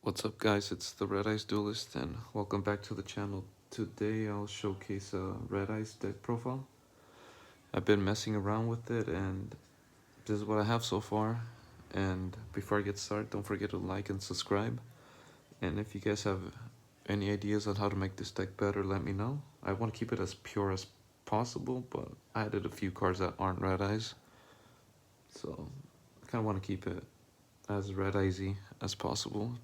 What's up guys, it's the Red Eyes Duelist and welcome back to the channel. Today I'll showcase a Red Eyes deck profile. I've been messing around with it and this is what I have so far. And before I get started, don't forget to like and subscribe. And if you guys have any ideas on how to make this deck better, let me know. I want to keep it as pure as possible, but I added a few cards that aren't Red Eyes. So I kind of want to keep it as Red Eyesy as possible.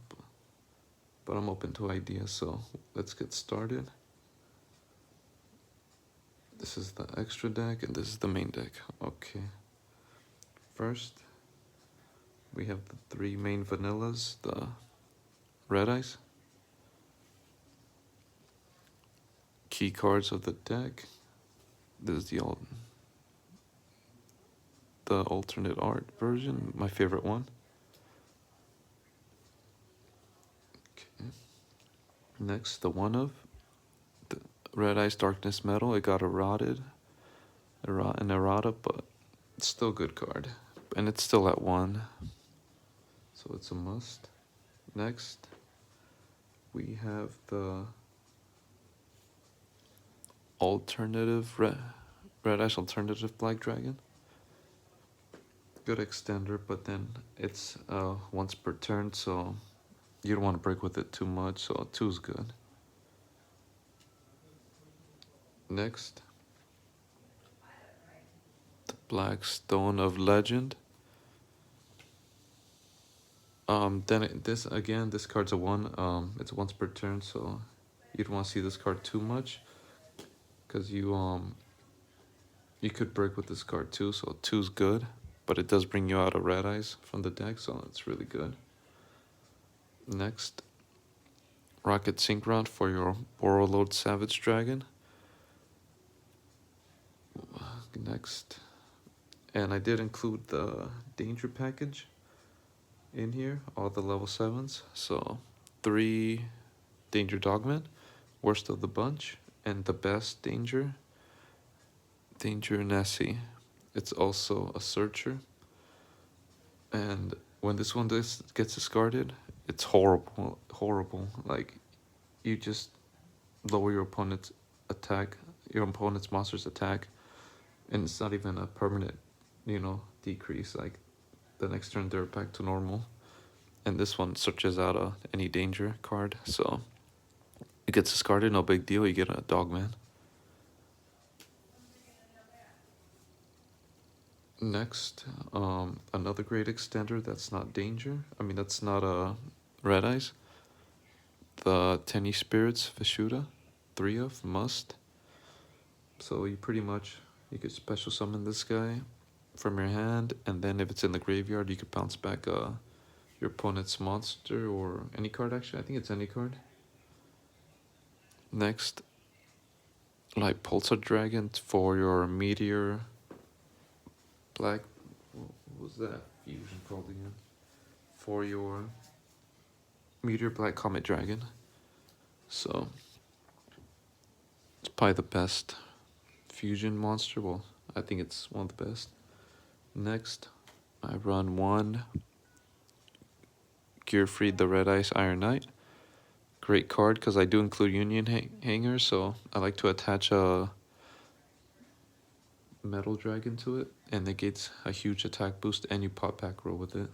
But I'm open to ideas, so let's get started. This is the extra deck and this is the main deck. Okay. First, we have the three main vanillas, the Red Eyes. Key cards of the deck. This is the alternate art version, my favorite one. Okay. Next, the one of the Red Eyes Darkness Metal. It got an errata, but it's still a good card. And it's still at 1, so it's a must. Next, we have the Red Eyes Alternative Black Dragon. Good extender, but then it's once per turn, so you don't want to break with it too much, so 2 is good. Next, the Black Stone of Legend. This card's a 1. It's once per turn, so you don't want to see this card too much, because you could break with this card too, so 2 is good, but it does bring you out of Red Eyes from the deck, so it's really good. Next, Rocket Synchron for your Borrowload Savage Dragon. Next, and I did include the Danger package in here, all the level 7s. So 3 Danger Dogmen, worst of the bunch, and the best Danger Nessie. It's also a searcher, and when this one gets discarded, it's horrible. Like, you just lower your opponent's monster's attack, and it's not even a permanent, decrease. Like, the next turn they're back to normal, and this one searches out any danger card, so it gets discarded, no big deal, you get a Dogman. Next, another great extender that's not danger. That's not a Red Eyes. The Tenny Spirits Vishuda, 3 of, must. So you could special summon this guy from your hand, and then if it's in the graveyard, you could bounce back your opponent's monster or any card. Actually, I think it's any card. Next, like Pulsar Dragon for your Meteor Black. What was that fusion called again? For your Meteor Black Comet Dragon. So it's probably the best fusion monster. Well, I think it's one of the best. Next, I run 1 Gearfried the Red Ice Iron Knight. Great card because I do include Union Hangers, so I like to attach a Metal Dragon to it, and it gets a huge attack boost, and you pop back roll with it.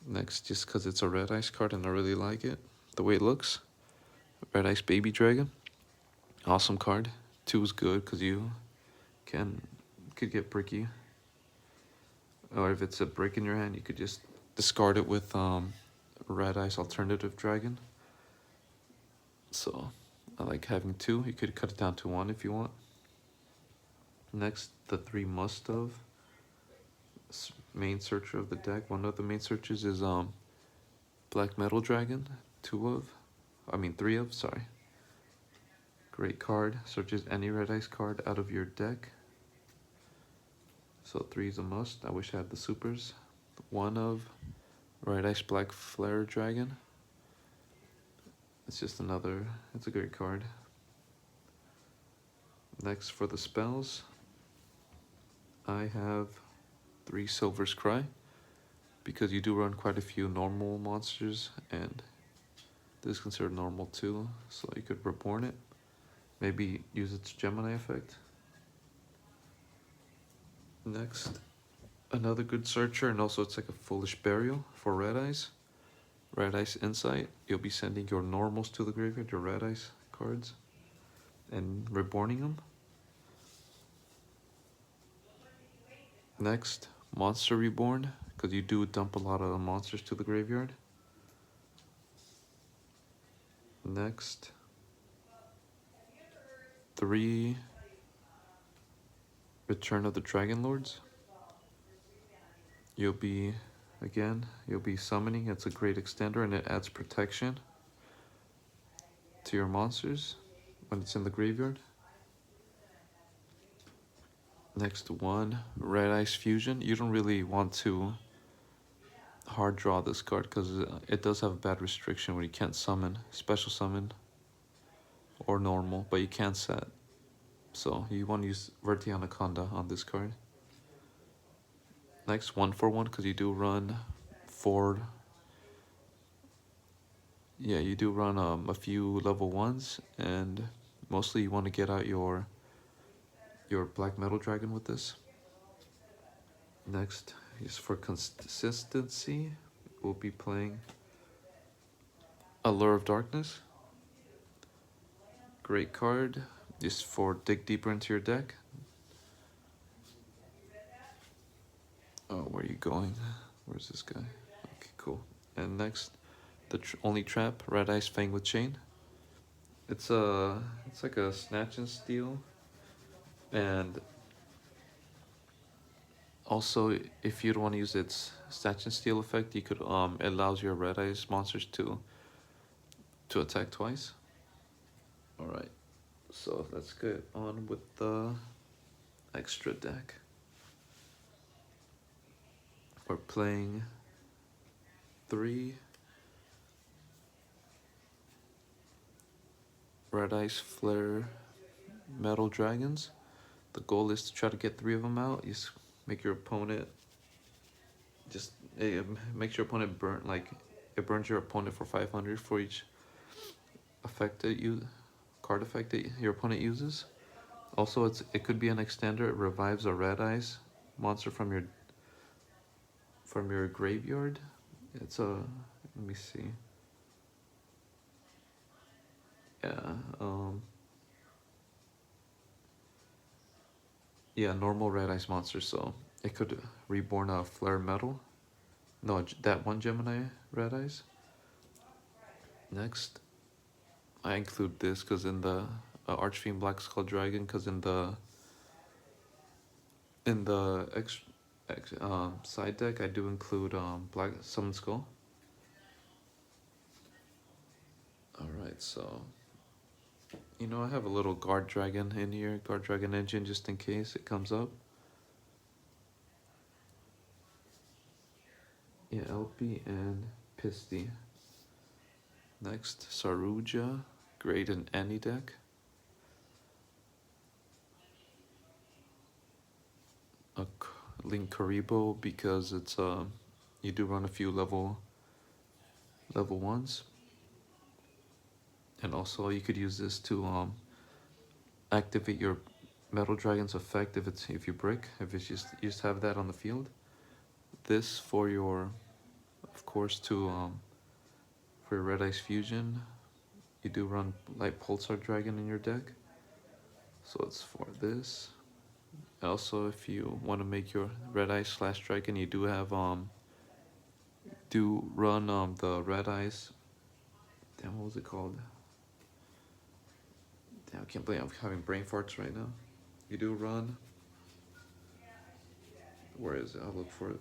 Next, just because it's a Red Ice card and I really like it, the way it looks, Red Ice Baby Dragon. Awesome card. 2 is good because you could get bricky. Or if it's a brick in your hand, you could just discard it with Red Ice Alternative Dragon. So I like having 2. You could cut it down to 1 if you want. Next, the 3 must of main searcher of the deck. One of the main searchers is Black Metal Dragon, 3 of, sorry. Great card, searches any Red Ice card out of your deck. So 3 is a must. I wish I had the supers. 1 of Red Ice Black Flare Dragon. It's a great card. Next, for the spells, I have 3 Silver's Cry. because you do run quite a few normal monsters, and this is considered normal too, so you could reborn it. Maybe use its Gemini effect. Next, another good searcher, and also it's like a foolish burial for red eyes. Red eyes insight. You'll be sending your normals to the graveyard, your red eyes cards, and reborning them. Next, monster reborn, because you do dump a lot of monsters to the graveyard. Next, 3 Return of the Dragon Lords. You'll be summoning. It's a great extender, and it adds protection to your monsters when it's in the graveyard. Next one, Red Ice Fusion. You don't really want to hard draw this card because it does have a bad restriction where you can't summon, special summon, or normal, but you can set. So you want to use Verti Anaconda on this card. Next, 1/1, because you do run 4. Yeah, you do run a few level 1s, and mostly you want to get out your black metal dragon with this. Next is for consistency. We'll be playing Allure of Darkness. Great card. Just for dig deeper into your deck. Oh, where are you going? Where's this guy? Okay, cool. And next, the only trap, Red Ice Fang with Chain. It's like a snatch and steal, and also if you don't want to use its snatch and steal effect, you could it allows your Red Ice monsters to attack twice. All right, so let's get on with the extra deck. We're playing 3 Red Ice Flare Metal Dragons. The goal is to try to get 3 of them out. You just make your opponent makes your opponent burn, like it burns your opponent for 500 for each card effect that your opponent uses. Also, it could be an extender. It revives a Red Eyes monster from your graveyard. It's a, let me see. Yeah, yeah, normal Red Eyes monster. So it could reborn a Flare Metal. No, that one Gemini Red Eyes. Next, I include this because in the Archfiend Black Skull Dragon, because in the side deck I do include Black Summon Skull. Alright, so I have a little Guard Dragon in here, Guard Dragon Engine, just in case it comes up. Yeah, LP and Pisty. Next, Saruja, great in any deck. A Link Karibo, because it's you do run a few level 1s. And also you could use this to activate your Metal Dragon's effect if you brick, if it's just you just have that on the field. This for your, of course, for your Red Ice Fusion, you do run Light Pulsar Dragon in your deck, so it's for this. Also, if you want to make your Red Ice / Dragon, you do have run the Red Ice. Damn, what was it called? Damn, I can't believe I'm having brain farts right now. You do run. Where is it? I'll look for it.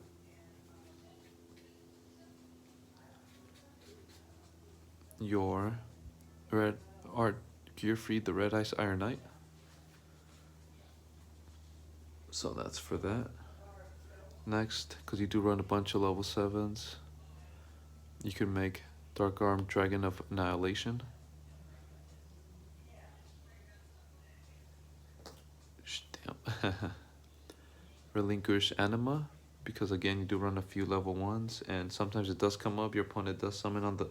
Your Red Art Gearfried, the Red Ice Iron Knight. So that's for that. Next, because you do run a bunch of level 7s, you can make Dark Arm Dragon of Annihilation. Damn. Relinquish Anima. because again you do run a few level 1s, and sometimes it does come up, your opponent does summon on the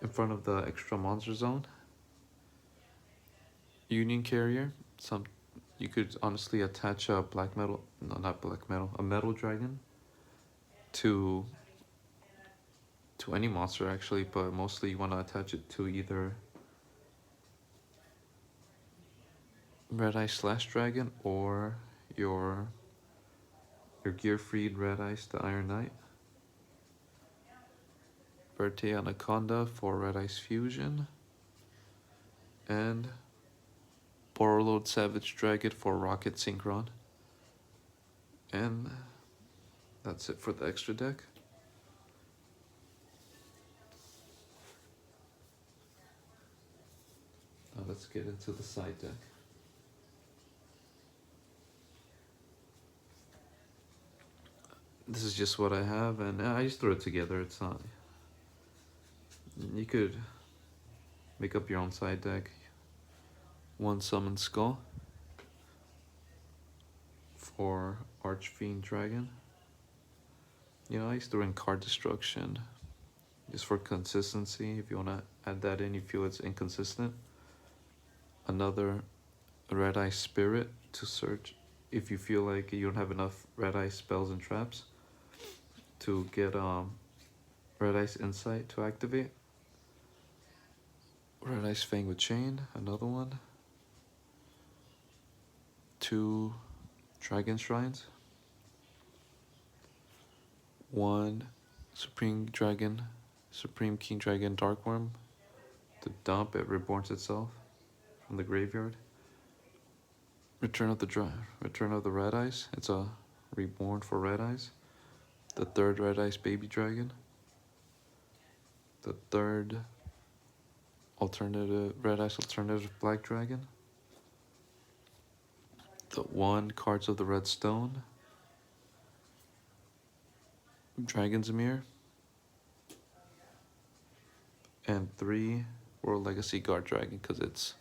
in front of the extra monster zone. Union Carrier, you could honestly attach a a metal dragon to any monster actually, but mostly you want to attach it to either Red-Eye Slash Dragon or your Gear-freed Red-Eyes the Iron Knight. Verte Anaconda for Red-Eyes Fusion. And Borrowload Savage Dragon for Rocket Synchron. And that's it for the extra deck. Now let's get into the side deck. This is just what I have, and I just threw it together. It's not... You could make up your own side deck. 1 Summon Skull for Archfiend Dragon. You know, I used to run Card Destruction just for consistency. If you want to add that in, you feel it's inconsistent. Another Red-Eye Spirit to search if you feel like you don't have enough Red-Eye spells and traps to get Red-Eye's Insight to activate. Red-Eye's Fang with Chain, another one. 2 Dragon Shrines. 1 Supreme King Dragon Darkworm to dump. It reborns itself from the graveyard. Return of the Red-Eyes. It's a reborn for Red-Eyes. The 3rd Red-Eyes Baby Dragon. The 3rd Red-Eyes Alternative Black Dragon. The 1 Cards of the Red Stone. Dragon's Mirror. And 3 World Legacy Guard Dragon, because it's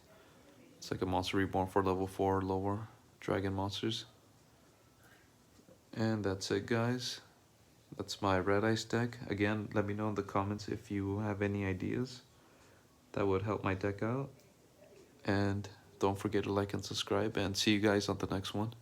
like a monster reborn for level 4 lower dragon monsters. And that's it, guys. That's my Red-Eyes deck. Again, let me know in the comments if you have any ideas that would help my deck out. And don't forget to like and subscribe, and see you guys on the next one.